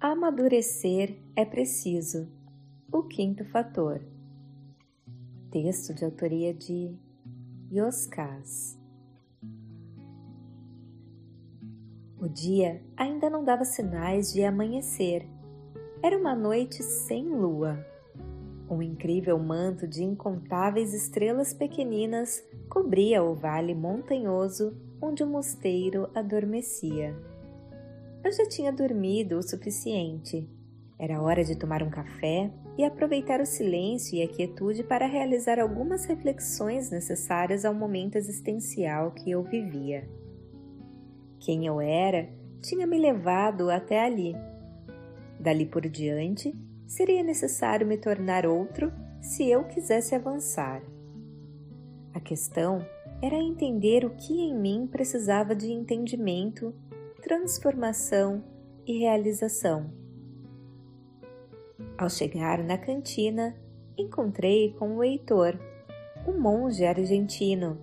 Amadurecer é preciso. O quinto fator. Texto de autoria de Yoskaz. O dia ainda não dava sinais de amanhecer. Era uma noite sem lua. Um incrível manto de incontáveis estrelas pequeninas cobria o vale montanhoso onde o mosteiro adormecia. Eu já tinha dormido o suficiente. Era hora de tomar um café e aproveitar o silêncio e a quietude para realizar algumas reflexões necessárias ao momento existencial que eu vivia. Quem eu era tinha me levado até ali. Dali por diante, seria necessário me tornar outro se eu quisesse avançar. A questão era entender o que em mim precisava de entendimento, transformação e realização. Ao chegar na cantina, encontrei com o Heitor, um monge argentino,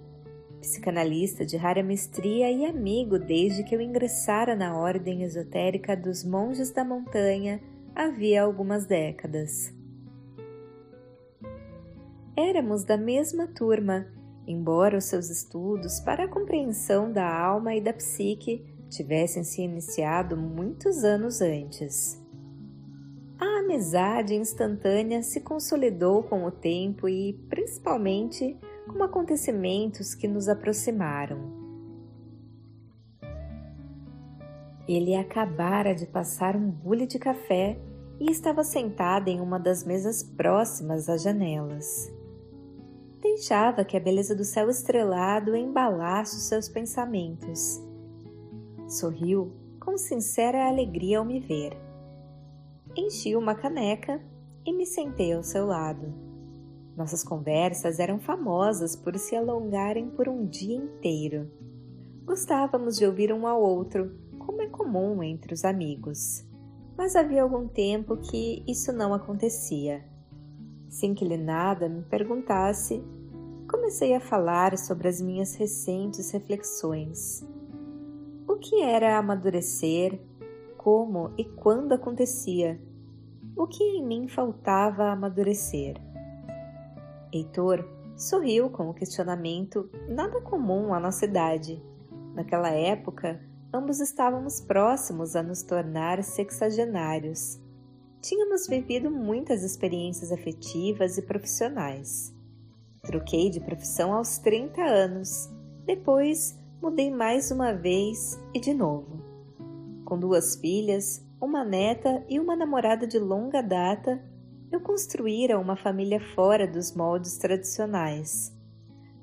psicanalista de rara mestria e amigo desde que eu ingressara na ordem esotérica dos Monges da Montanha havia algumas décadas. Éramos da mesma turma, embora os seus estudos para a compreensão da alma e da psique tivessem se iniciado muitos anos antes. A amizade instantânea se consolidou com o tempo e, principalmente, com acontecimentos que nos aproximaram. Ele acabara de passar um bule de café e estava sentado em uma das mesas próximas às janelas. Deixava que a beleza do céu estrelado embalasse os seus pensamentos. Sorriu com sincera alegria ao me ver. Enchi uma caneca e me sentei ao seu lado. Nossas conversas eram famosas por se alongarem por um dia inteiro. Gostávamos de ouvir um ao outro, como é comum entre os amigos. Mas havia algum tempo que isso não acontecia. Sem que ele nada me perguntasse, comecei a falar sobre as minhas recentes reflexões. O que era amadurecer, como e quando acontecia, o que em mim faltava amadurecer. Heitor sorriu com o questionamento nada comum à nossa idade. Naquela época, ambos estávamos próximos a nos tornar sexagenários. Tínhamos vivido muitas experiências afetivas e profissionais. Troquei de profissão aos 30 anos, depois mudei mais uma vez e de novo. Com 2 filhas, uma neta e uma namorada de longa data, eu construíra uma família fora dos moldes tradicionais.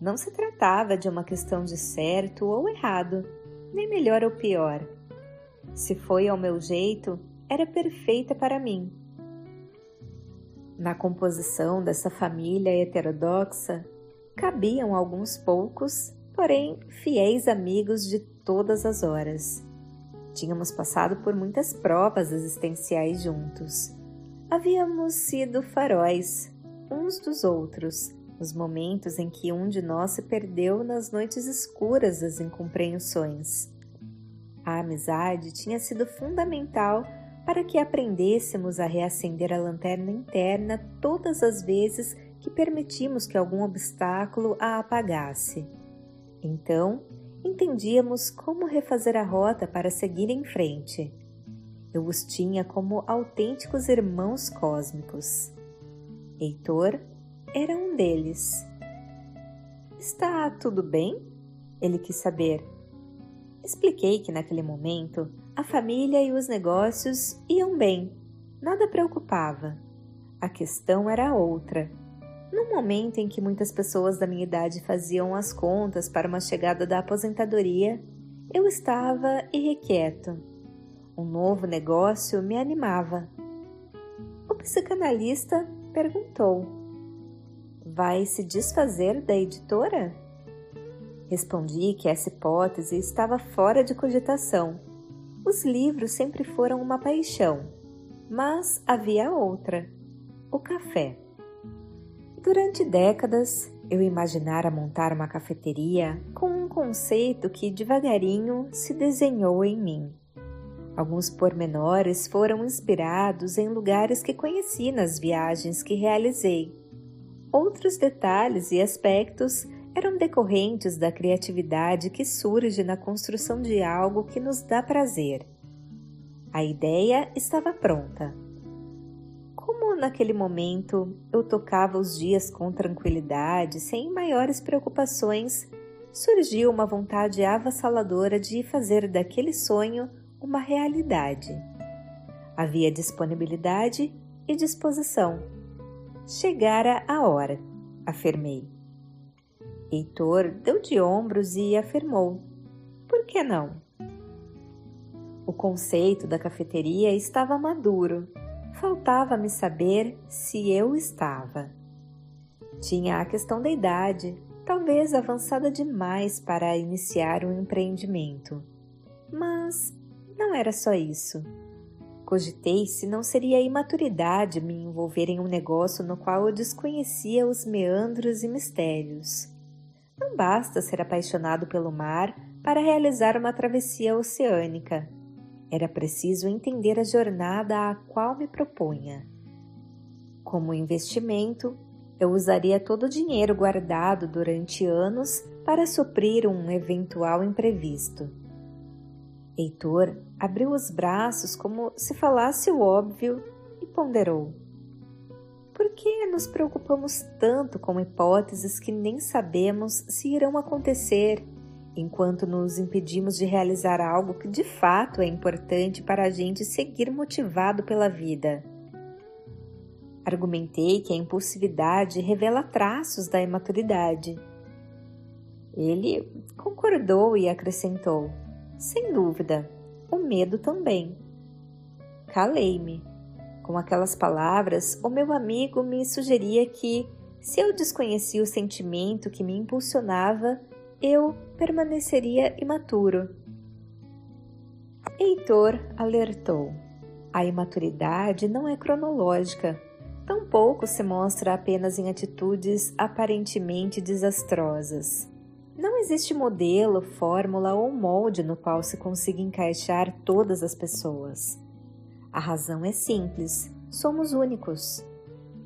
Não se tratava de uma questão de certo ou errado, nem melhor ou pior. Se foi ao meu jeito, era perfeita para mim. Na composição dessa família heterodoxa, cabiam alguns poucos, porém fiéis amigos de todas as horas. Tínhamos passado por muitas provas existenciais juntos. Havíamos sido faróis, uns dos outros, nos momentos em que um de nós se perdeu nas noites escuras das incompreensões. A amizade tinha sido fundamental para que aprendêssemos a reacender a lanterna interna todas as vezes que permitimos que algum obstáculo a apagasse. Então, entendíamos como refazer a rota para seguir em frente. Eu os tinha como autênticos irmãos cósmicos. Heitor era um deles. Está tudo bem? Ele quis saber. Expliquei que naquele momento a família e os negócios iam bem, nada preocupava. A questão era outra. No momento em que muitas pessoas da minha idade faziam as contas para uma chegada da aposentadoria, eu estava irrequieto. Um novo negócio me animava. O psicanalista perguntou: vai se desfazer da editora? Respondi que essa hipótese estava fora de cogitação. Os livros sempre foram uma paixão, mas havia outra: o café. Durante décadas, eu imaginara montar uma cafeteria com um conceito que devagarinho se desenhou em mim. Alguns pormenores foram inspirados em lugares que conheci nas viagens que realizei. Outros detalhes e aspectos eram decorrentes da criatividade que surge na construção de algo que nos dá prazer. A ideia estava pronta. Como naquele momento eu tocava os dias com tranquilidade, sem maiores preocupações, surgiu uma vontade avassaladora de fazer daquele sonho uma realidade. Havia disponibilidade e disposição. Chegara a hora, afirmei. Heitor deu de ombros e afirmou: por que não? O conceito da cafeteria estava maduro. Faltava-me saber se eu estava. Tinha a questão da idade, talvez avançada demais para iniciar um empreendimento. Mas não era só isso. Cogitei se não seria imaturidade me envolver em um negócio no qual eu desconhecia os meandros e mistérios. Não basta ser apaixonado pelo mar para realizar uma travessia oceânica. Era preciso entender a jornada a qual me propunha. Como investimento, eu usaria todo o dinheiro guardado durante anos para suprir um eventual imprevisto. Heitor abriu os braços como se falasse o óbvio e ponderou. Por que nos preocupamos tanto com hipóteses que nem sabemos se irão acontecer, enquanto nos impedimos de realizar algo que de fato é importante para a gente seguir motivado pela vida? Argumentei que a impulsividade revela traços da imaturidade. Ele concordou e acrescentou: sem dúvida, o medo também. Calei-me. Com aquelas palavras, o meu amigo me sugeria que, se eu desconhecia o sentimento que me impulsionava, eu permaneceria imaturo. Heitor alertou. A imaturidade não é cronológica, tampouco se mostra apenas em atitudes aparentemente desastrosas. Não existe modelo, fórmula ou molde no qual se consiga encaixar todas as pessoas. A razão é simples, somos únicos.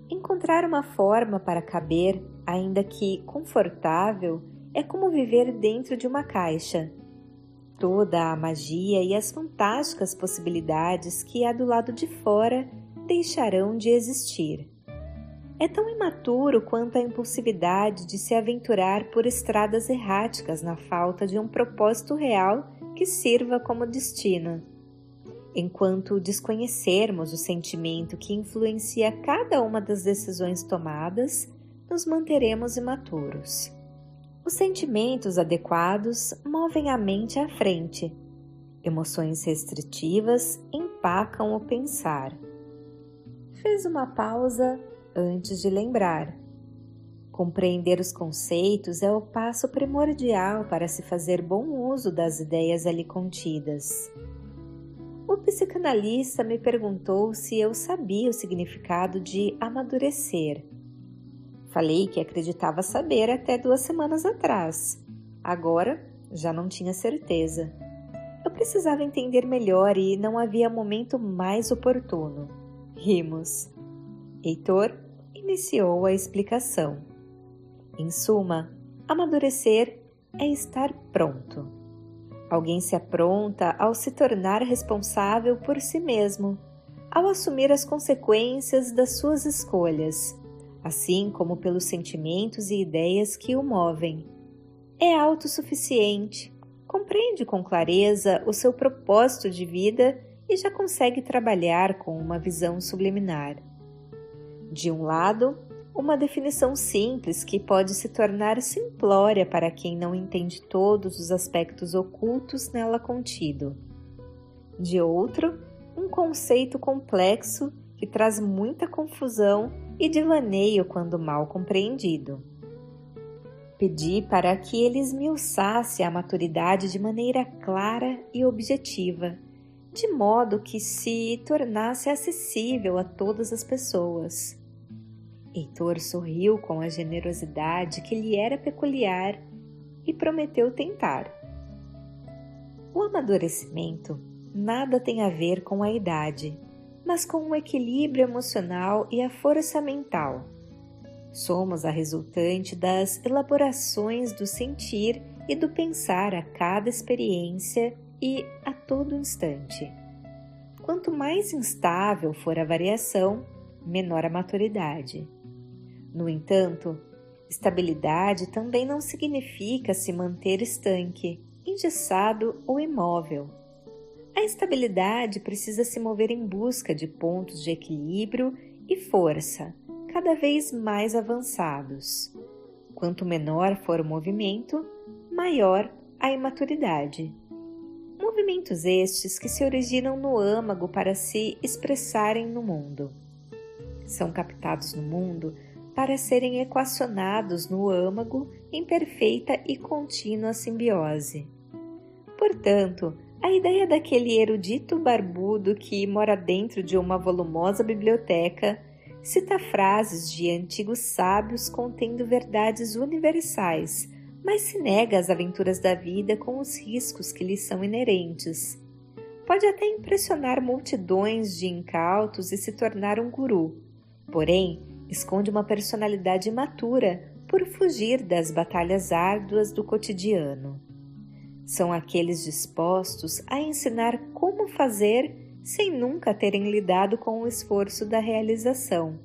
Encontrar uma forma para caber, ainda que confortável, é como viver dentro de uma caixa. Toda a magia e as fantásticas possibilidades que há do lado de fora deixarão de existir. É tão imaturo quanto a impulsividade de se aventurar por estradas erráticas na falta de um propósito real que sirva como destino. Enquanto desconhecermos o sentimento que influencia cada uma das decisões tomadas, nos manteremos imaturos. Os sentimentos adequados movem a mente à frente. Emoções restritivas empacam o pensar. Fez uma pausa antes de lembrar. Compreender os conceitos é o passo primordial para se fazer bom uso das ideias ali contidas. O psicanalista me perguntou se eu sabia o significado de amadurecer. Falei que acreditava saber até 2 semanas atrás. Agora, já não tinha certeza. Eu precisava entender melhor e não havia momento mais oportuno. Rimos. Heitor iniciou a explicação. Em suma, amadurecer é estar pronto. Alguém se apronta ao se tornar responsável por si mesmo, ao assumir as consequências das suas escolhas, assim como pelos sentimentos e ideias que o movem. É autossuficiente, compreende com clareza o seu propósito de vida e já consegue trabalhar com uma visão subliminar. De um lado, uma definição simples que pode se tornar simplória para quem não entende todos os aspectos ocultos nela contido. De outro, um conceito complexo que traz muita confusão e devaneio quando mal compreendido. Pedi para que ele esmiuçasse a maturidade de maneira clara e objetiva, de modo que se tornasse acessível a todas as pessoas. Heitor sorriu com a generosidade que lhe era peculiar e prometeu tentar. O amadurecimento nada tem a ver com a idade, mas com o equilíbrio emocional e a força mental. Somos a resultante das elaborações do sentir e do pensar a cada experiência e a todo instante. Quanto mais instável for a variação, menor a maturidade. No entanto, estabilidade também não significa se manter estanque, engessado ou imóvel. A estabilidade precisa se mover em busca de pontos de equilíbrio e força, cada vez mais avançados. Quanto menor for o movimento, maior a imaturidade. Movimentos estes que se originam no âmago para se expressarem no mundo. São captados no mundo para serem equacionados no âmago em perfeita e contínua simbiose. Portanto, a ideia daquele erudito barbudo que mora dentro de uma volumosa biblioteca cita frases de antigos sábios contendo verdades universais, mas se nega às aventuras da vida com os riscos que lhes são inerentes. Pode até impressionar multidões de incautos e se tornar um guru, porém, esconde uma personalidade imatura por fugir das batalhas árduas do cotidiano. São aqueles dispostos a ensinar como fazer sem nunca terem lidado com o esforço da realização.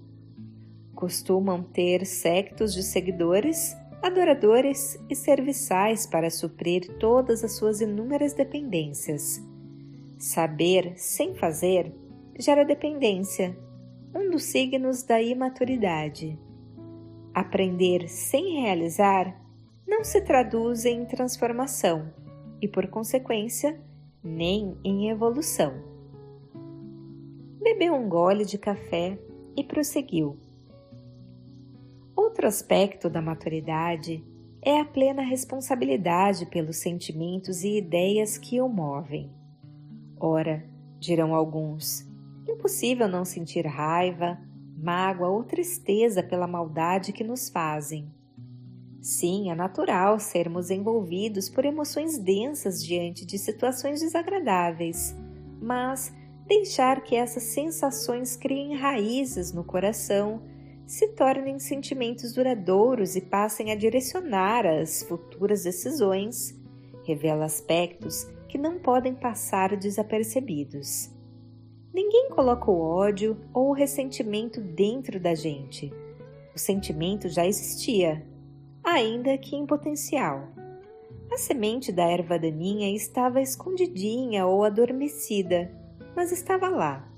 Costumam ter séquitos de seguidores, adoradores e serviçais para suprir todas as suas inúmeras dependências. Saber sem fazer gera dependência, um dos signos da imaturidade. Aprender sem realizar não se traduz em transformação e, por consequência, nem em evolução. Bebeu um gole de café e prosseguiu. Outro aspecto da maturidade é a plena responsabilidade pelos sentimentos e ideias que o movem. Ora, dirão alguns, impossível não sentir raiva, mágoa ou tristeza pela maldade que nos fazem. Sim, é natural sermos envolvidos por emoções densas diante de situações desagradáveis, mas deixar que essas sensações criem raízes no coração, se tornem sentimentos duradouros e passem a direcionar as futuras decisões, revela aspectos que não podem passar desapercebidos. Ninguém coloca o ódio ou o ressentimento dentro da gente. O sentimento já existia, ainda que em potencial. A semente da erva daninha estava escondidinha ou adormecida, mas estava lá.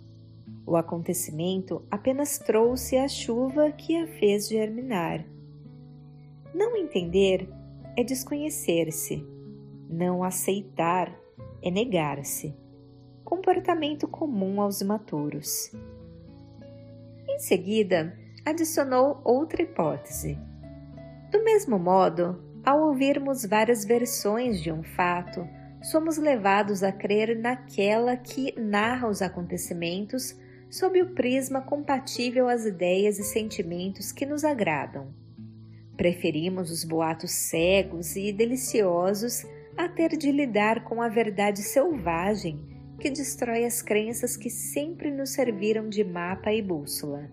O acontecimento apenas trouxe a chuva que a fez germinar. Não entender é desconhecer-se. Não aceitar é negar-se. Comportamento comum aos imaturos. Em seguida, adicionou outra hipótese. Do mesmo modo, ao ouvirmos várias versões de um fato, somos levados a crer naquela que narra os acontecimentos sob o prisma compatível às ideias e sentimentos que nos agradam. Preferimos os boatos cegos e deliciosos a ter de lidar com a verdade selvagem que destrói as crenças que sempre nos serviram de mapa e bússola.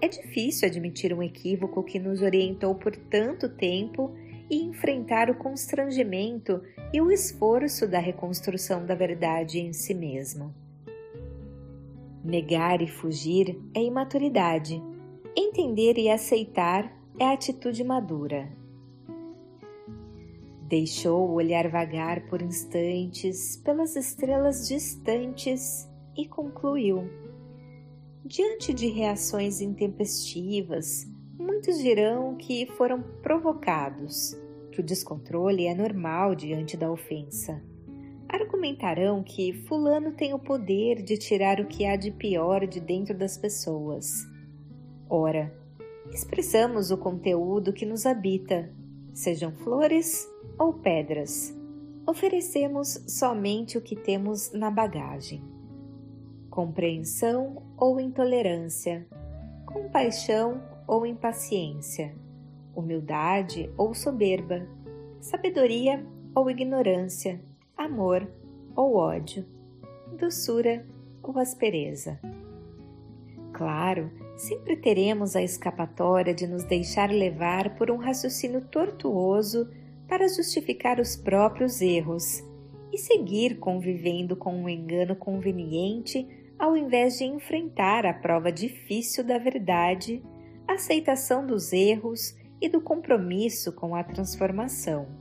É difícil admitir um equívoco que nos orientou por tanto tempo e enfrentar o constrangimento e o esforço da reconstrução da verdade em si mesmo. Negar e fugir é imaturidade. Entender e aceitar é atitude madura. Deixou o olhar vagar por instantes pelas estrelas distantes e concluiu. Diante de reações intempestivas, muitos dirão que foram provocados, que o descontrole é normal diante da ofensa. Argumentarão que fulano tem o poder de tirar o que há de pior de dentro das pessoas. Ora, expressamos o conteúdo que nos habita, sejam flores ou pedras. Oferecemos somente o que temos na bagagem. Compreensão ou intolerância, compaixão ou impaciência, humildade ou soberba, sabedoria ou ignorância, amor ou ódio. doçura ou aspereza. Claro, sempre teremos a escapatória de nos deixar levar por um raciocínio tortuoso para justificar os próprios erros e seguir convivendo com um engano conveniente ao invés de enfrentar a prova difícil da verdade, a aceitação dos erros e do compromisso com a transformação.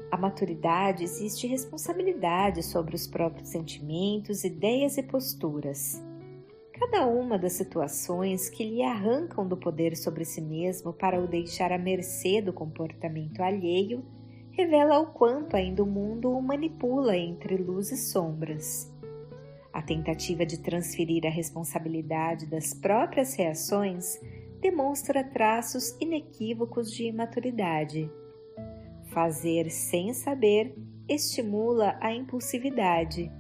A maturidade existe responsabilidade sobre os próprios sentimentos, ideias e posturas. Cada uma das situações que lhe arrancam do poder sobre si mesmo para o deixar à mercê do comportamento alheio revela o quanto ainda o mundo o manipula entre luz e sombras. A tentativa de transferir a responsabilidade das próprias reações demonstra traços inequívocos de imaturidade. Fazer sem saber estimula a impulsividade,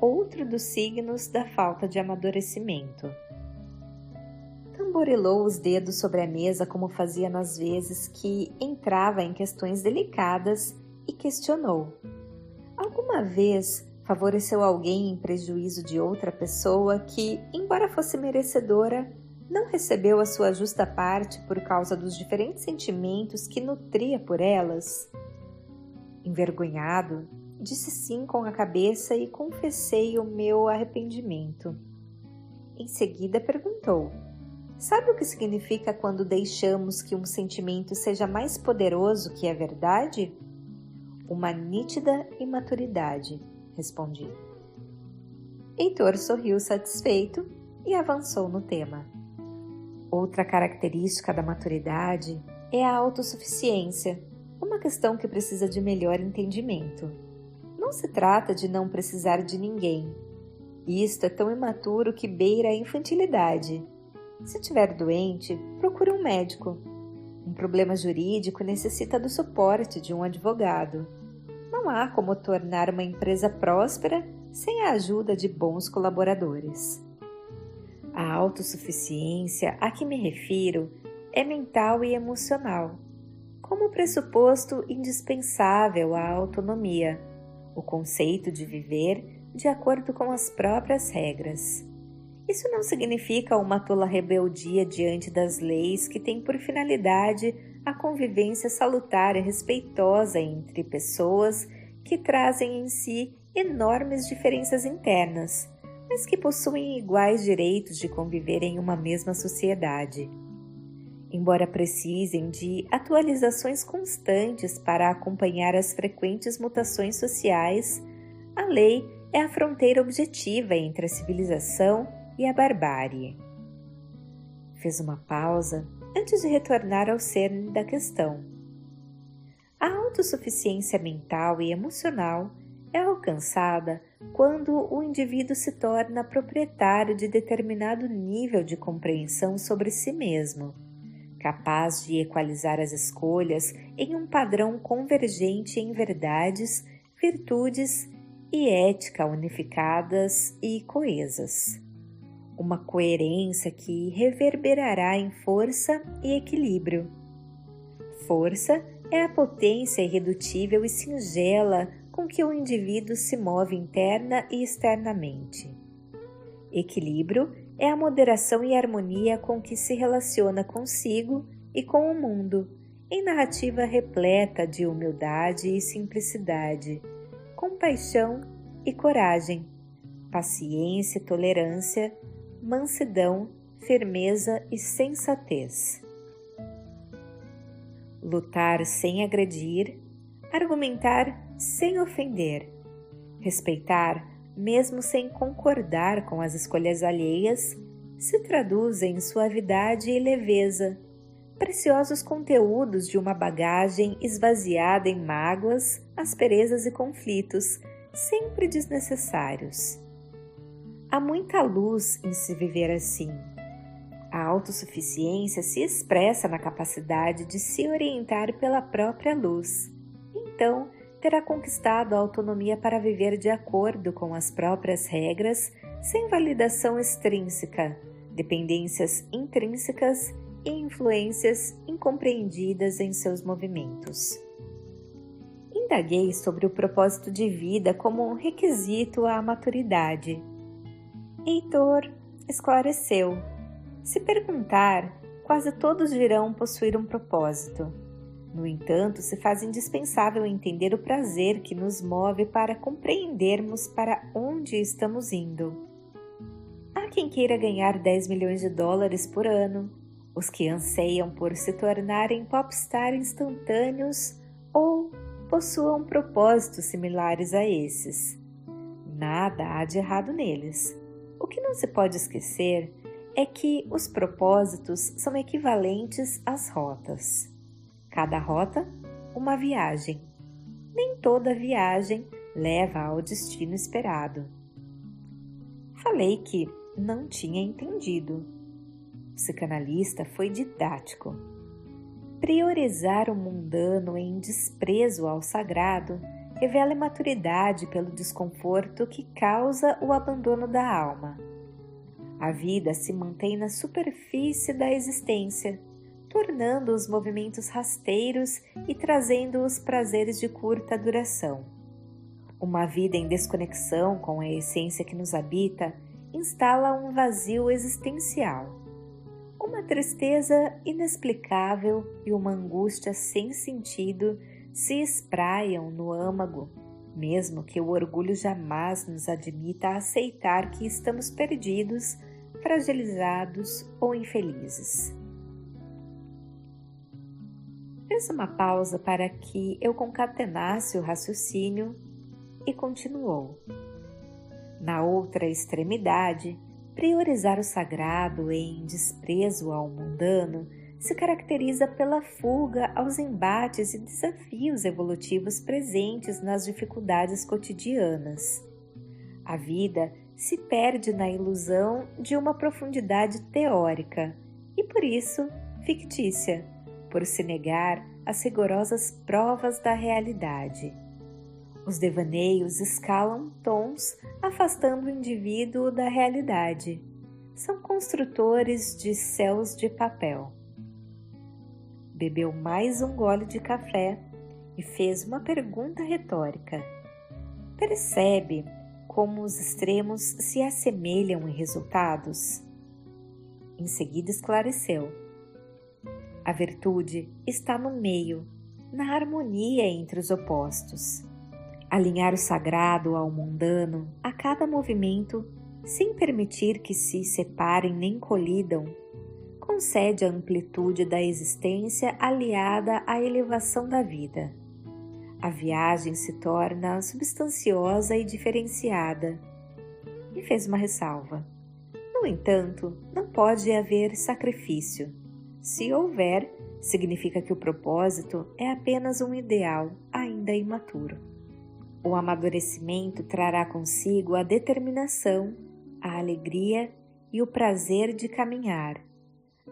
outro dos signos da falta de amadurecimento. Tamborilou os dedos sobre a mesa como fazia nas vezes que entrava em questões delicadas e questionou. Alguma vez favoreceu alguém em prejuízo de outra pessoa que, embora fosse merecedora, não recebeu a sua justa parte por causa dos diferentes sentimentos que nutria por elas? Envergonhado, disse sim com a cabeça e confessei o meu arrependimento. Em seguida perguntou: sabe o que significa quando deixamos que um sentimento seja mais poderoso que a verdade? Uma nítida imaturidade, respondi. Heitor sorriu satisfeito e avançou no tema. Outra característica da maturidade é a autossuficiência, uma questão que precisa de melhor entendimento. Não se trata de não precisar de ninguém. Isto é tão imaturo que beira a infantilidade. Se estiver doente, procure um médico. Um problema jurídico necessita do suporte de um advogado. Não há como tornar uma empresa próspera sem a ajuda de bons colaboradores. A autossuficiência a que me refiro é mental e emocional, como pressuposto indispensável à autonomia, o conceito de viver de acordo com as próprias regras. Isso não significa uma tola rebeldia diante das leis que têm por finalidade a convivência salutar e respeitosa entre pessoas que trazem em si enormes diferenças internas, mas que possuem iguais direitos de conviver em uma mesma sociedade. Embora precisem de atualizações constantes para acompanhar as frequentes mutações sociais, a lei é a fronteira objetiva entre a civilização e a barbárie. Fez uma pausa antes de retornar ao cerne da questão. A autossuficiência mental e emocional é alcançada quando o indivíduo se torna proprietário de determinado nível de compreensão sobre si mesmo, capaz de equalizar as escolhas em um padrão convergente em verdades, virtudes e ética unificadas e coesas. Uma coerência que reverberará em força e equilíbrio. Força é a potência irredutível e singela com que o indivíduo se move interna e externamente. Equilíbrio é a moderação e harmonia com que se relaciona consigo e com o mundo, em narrativa repleta de humildade e simplicidade, compaixão e coragem, paciência e tolerância, mansidão, firmeza e sensatez. Lutar sem agredir, argumentar sem ofender, respeitar mesmo sem concordar com as escolhas alheias, se traduz em suavidade e leveza, preciosos conteúdos de uma bagagem esvaziada em mágoas, asperezas e conflitos, sempre desnecessários. Há muita luz em se viver assim. A autossuficiência se expressa na capacidade de se orientar pela própria luz. Então, terá conquistado a autonomia para viver de acordo com as próprias regras, sem validação extrínseca, dependências intrínsecas e influências incompreendidas em seus movimentos. Indaguei sobre o propósito de vida como um requisito à maturidade. Heitor esclareceu: se perguntar, quase todos dirão possuir um propósito. No entanto, se faz indispensável entender o prazer que nos move para compreendermos para onde estamos indo. Há quem queira ganhar 10 milhões de dólares por ano, os que anseiam por se tornarem popstar instantâneos ou possuam propósitos similares a esses. Nada há de errado neles. O que não se pode esquecer é que os propósitos são equivalentes às rotas. Cada rota, uma viagem. Nem toda viagem leva ao destino esperado. Falei que não tinha entendido. O psicanalista foi didático. Priorizar o mundano em desprezo ao sagrado revela imaturidade pelo desconforto que causa o abandono da alma. A vida se mantém na superfície da existência, tornando os movimentos rasteiros e trazendo os prazeres de curta duração. Uma vida em desconexão com a essência que nos habita instala um vazio existencial. Uma tristeza inexplicável e uma angústia sem sentido se espraiam no âmago, mesmo que o orgulho jamais nos admita a aceitar que estamos perdidos, fragilizados ou infelizes. Fez uma pausa para que eu concatenasse o raciocínio e continuou. Na outra extremidade, priorizar o sagrado em desprezo ao mundano se caracteriza pela fuga aos embates e desafios evolutivos presentes nas dificuldades cotidianas. A vida se perde na ilusão de uma profundidade teórica e, por isso, fictícia, por se negar às rigorosas provas da realidade. Os devaneios escalam tons, afastando o indivíduo da realidade. São construtores de céus de papel. Bebeu mais um gole de café e fez uma pergunta retórica. Percebe como os extremos se assemelham em resultados? Em seguida esclareceu. A virtude está no meio, na harmonia entre os opostos. Alinhar o sagrado ao mundano a cada movimento, sem permitir que se separem nem colidam, concede a amplitude da existência aliada à elevação da vida. A viagem se torna substanciosa e diferenciada. E fez uma ressalva. No entanto, não pode haver sacrifício. Se houver, significa que o propósito é apenas um ideal ainda imaturo. O amadurecimento trará consigo a determinação, a alegria e o prazer de caminhar.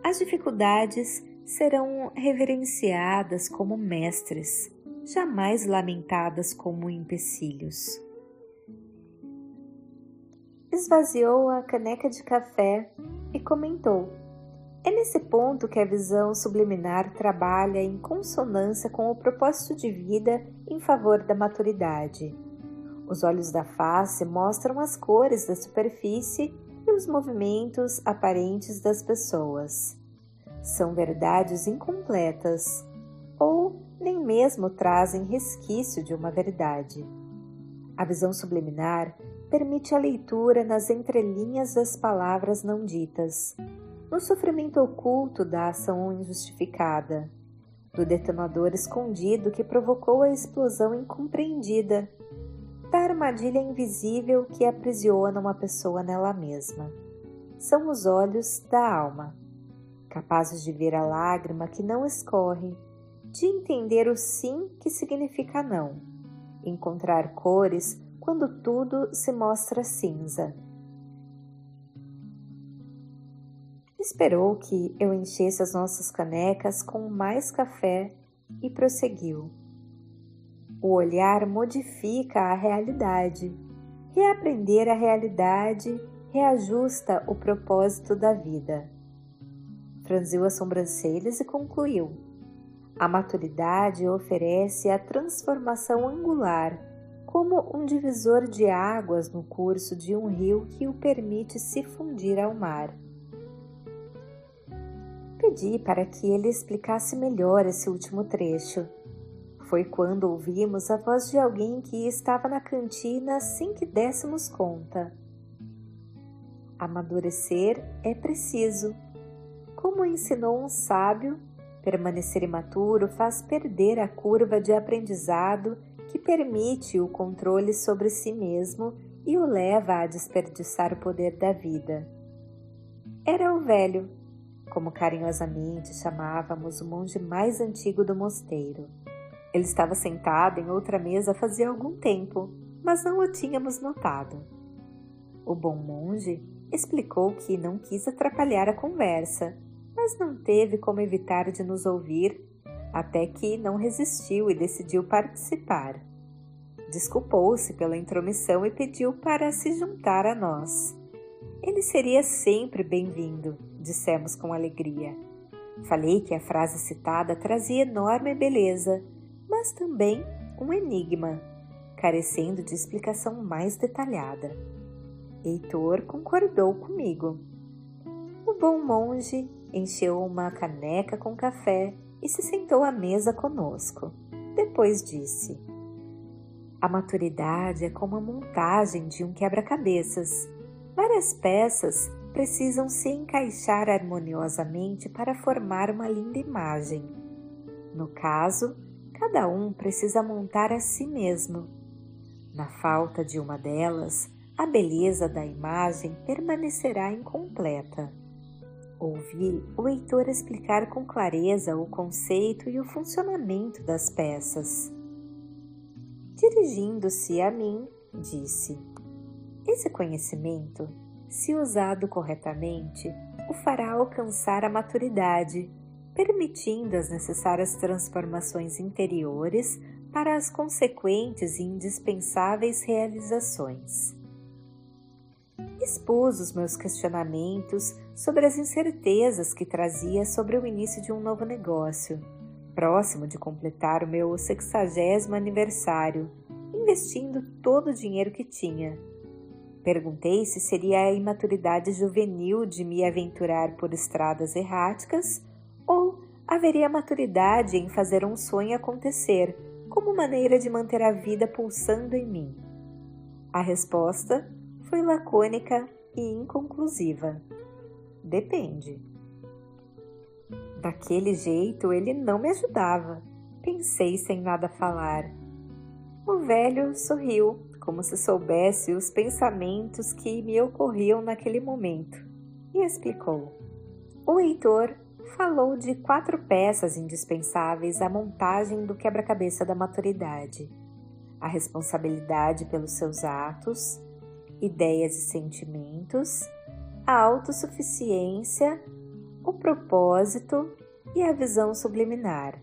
As dificuldades serão reverenciadas como mestres, jamais lamentadas como empecilhos. Esvaziou a caneca de café e comentou: é nesse ponto que a visão subliminar trabalha em consonância com o propósito de vida em favor da maturidade. Os olhos da face mostram as cores da superfície e os movimentos aparentes das pessoas. São verdades incompletas, ou nem mesmo trazem resquício de uma verdade. A visão subliminar permite a leitura nas entrelinhas das palavras não ditas, no sofrimento oculto da ação injustificada, do detonador escondido que provocou a explosão incompreendida, da armadilha invisível que aprisiona uma pessoa nela mesma. São os olhos da alma, capazes de ver a lágrima que não escorre, de entender o sim que significa não, encontrar cores quando tudo se mostra cinza. Esperou que eu enchesse as nossas canecas com mais café e prosseguiu. O olhar modifica a realidade. Reaprender a realidade reajusta o propósito da vida. Franziu as sobrancelhas e concluiu. A maturidade oferece a transformação angular, como um divisor de águas no curso de um rio que o permite se fundir ao mar. Pedi para que ele explicasse melhor esse último trecho. Foi quando ouvimos a voz de alguém que estava na cantina sem que dessemos conta. Amadurecer é preciso. Como ensinou um sábio, permanecer imaturo faz perder a curva de aprendizado que permite o controle sobre si mesmo e o leva a desperdiçar o poder da vida. Era o velho, como carinhosamente chamávamos o monge mais antigo do mosteiro. Ele estava sentado em outra mesa fazia algum tempo, mas não o tínhamos notado. O bom monge explicou que não quis atrapalhar a conversa, mas não teve como evitar de nos ouvir, até que não resistiu e decidiu participar. Desculpou-se pela intromissão e pediu para se juntar a nós. Ele seria sempre bem-vindo, dissemos com alegria. Falei que a frase citada trazia enorme beleza, mas também um enigma, carecendo de explicação mais detalhada. Heitor concordou comigo. O bom monge encheu uma caneca com café e se sentou à mesa conosco. Depois disse: a maturidade é como a montagem de um quebra-cabeças. Várias peças precisam se encaixar harmoniosamente para formar uma linda imagem. No caso, cada um precisa montar a si mesmo. Na falta de uma delas, a beleza da imagem permanecerá incompleta. Ouvi o Heitor explicar com clareza o conceito e o funcionamento das peças. Dirigindo-se a mim, disse: esse conhecimento, se usado corretamente, o fará alcançar a maturidade, permitindo as necessárias transformações interiores para as consequentes e indispensáveis realizações. Expus os meus questionamentos sobre as incertezas que trazia sobre o início de um novo negócio, próximo de completar o meu 60º aniversário, investindo todo o dinheiro que tinha. Perguntei se seria a imaturidade juvenil de me aventurar por estradas erráticas ou haveria maturidade em fazer um sonho acontecer, como maneira de manter a vida pulsando em mim. A resposta foi lacônica e inconclusiva. Depende. Daquele jeito ele não me ajudava. Pensei sem nada falar. O velho sorriu, como se soubesse os pensamentos que me ocorriam naquele momento, e explicou. O Heitor falou de 4 peças indispensáveis à montagem do quebra-cabeça da maturidade: a responsabilidade pelos seus atos, ideias e sentimentos, a autossuficiência, o propósito e a visão subliminar.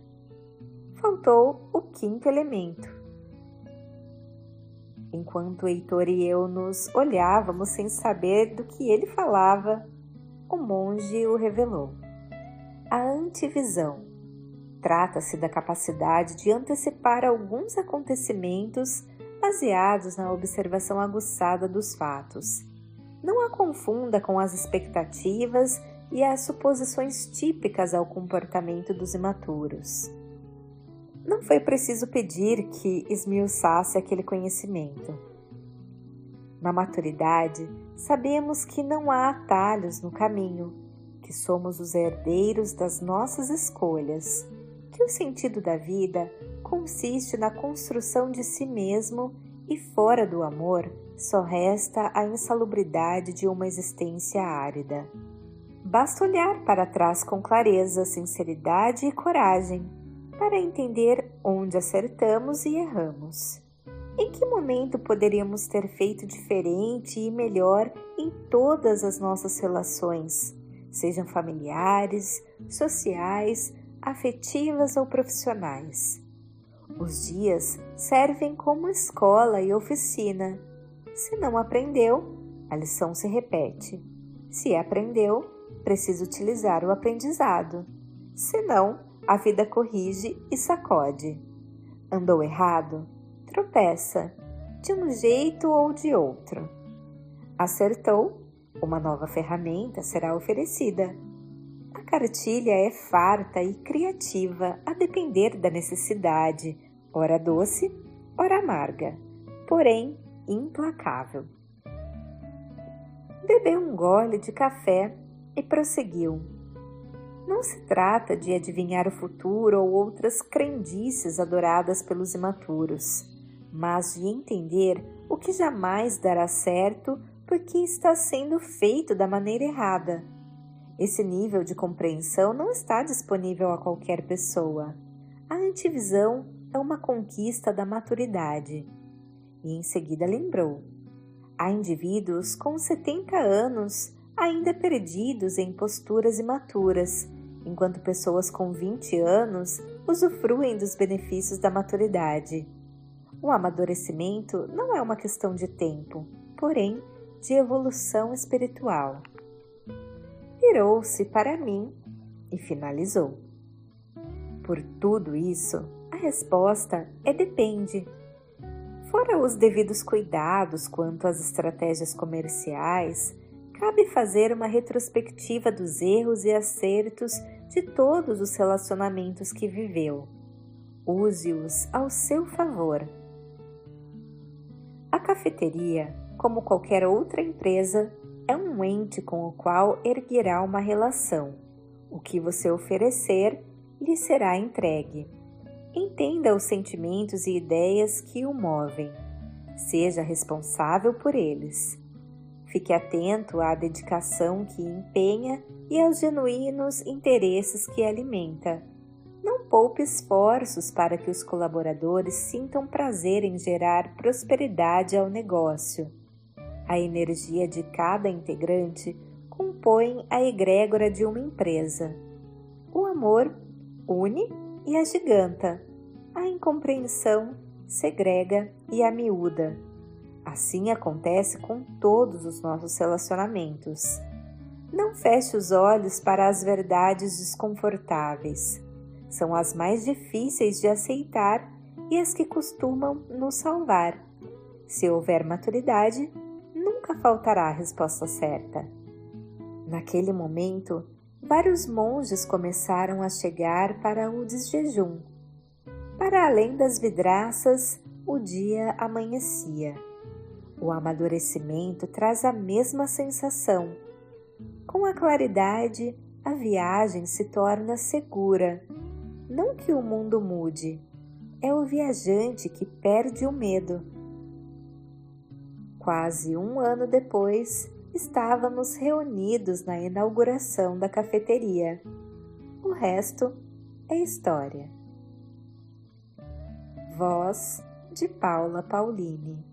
Faltou o 5º elemento. Enquanto Heitor e eu nos olhávamos sem saber do que ele falava, o monge o revelou. A antivisão. Trata-se da capacidade de antecipar alguns acontecimentos baseados na observação aguçada dos fatos. Não a confunda com as expectativas e as suposições típicas ao comportamento dos imaturos. Não foi preciso pedir que esmiuçasse aquele conhecimento. Na maturidade, sabemos que não há atalhos no caminho, que somos os herdeiros das nossas escolhas, que o sentido da vida consiste na construção de si mesmo e fora do amor só resta a insalubridade de uma existência árida. Basta olhar para trás com clareza, sinceridade e coragem para entender onde acertamos e erramos. Em que momento poderíamos ter feito diferente e melhor em todas as nossas relações, sejam familiares, sociais, afetivas ou profissionais? Os dias servem como escola e oficina. Se não aprendeu, a lição se repete. Se aprendeu, precisa utilizar o aprendizado. Se não, a vida corrige e sacode. Andou errado? Tropeça, de um jeito ou de outro. Acertou? Uma nova ferramenta será oferecida. A cartilha é farta e criativa a depender da necessidade, ora doce, ora amarga, porém implacável. Bebeu um gole de café e prosseguiu. Não se trata de adivinhar o futuro ou outras crendices adoradas pelos imaturos, mas de entender o que jamais dará certo porque está sendo feito da maneira errada. Esse nível de compreensão não está disponível a qualquer pessoa. A antevisão é uma conquista da maturidade. E em seguida lembrou: há indivíduos com 70 anos ainda perdidos em posturas imaturas, enquanto pessoas com 20 anos usufruem dos benefícios da maturidade. O amadurecimento não é uma questão de tempo, porém de evolução espiritual. Virou-se para mim e finalizou. Por tudo isso, a resposta é depende. Fora os devidos cuidados quanto às estratégias comerciais, cabe fazer uma retrospectiva dos erros e acertos de todos os relacionamentos que viveu. Use-os ao seu favor. A cafeteria, como qualquer outra empresa, é um ente com o qual erguerá uma relação. O que você oferecer lhe será entregue. Entenda os sentimentos e ideias que o movem. Seja responsável por eles. Fique atento à dedicação que empenha e aos genuínos interesses que alimenta. Não poupe esforços para que os colaboradores sintam prazer em gerar prosperidade ao negócio. A energia de cada integrante compõe a egrégora de uma empresa. O amor une e agiganta. A incompreensão segrega e amiúda. Assim acontece com todos os nossos relacionamentos. Não feche os olhos para as verdades desconfortáveis. São as mais difíceis de aceitar e as que costumam nos salvar. Se houver maturidade, nunca faltará a resposta certa. Naquele momento, vários monges começaram a chegar para o desjejum. Para além das vidraças, o dia amanhecia. O amadurecimento traz a mesma sensação. Com a claridade, a viagem se torna segura. Não que o mundo mude, é o viajante que perde o medo. Quase um ano depois, estávamos reunidos na inauguração da cafeteria. O resto é história. Voz de Paula Paulini.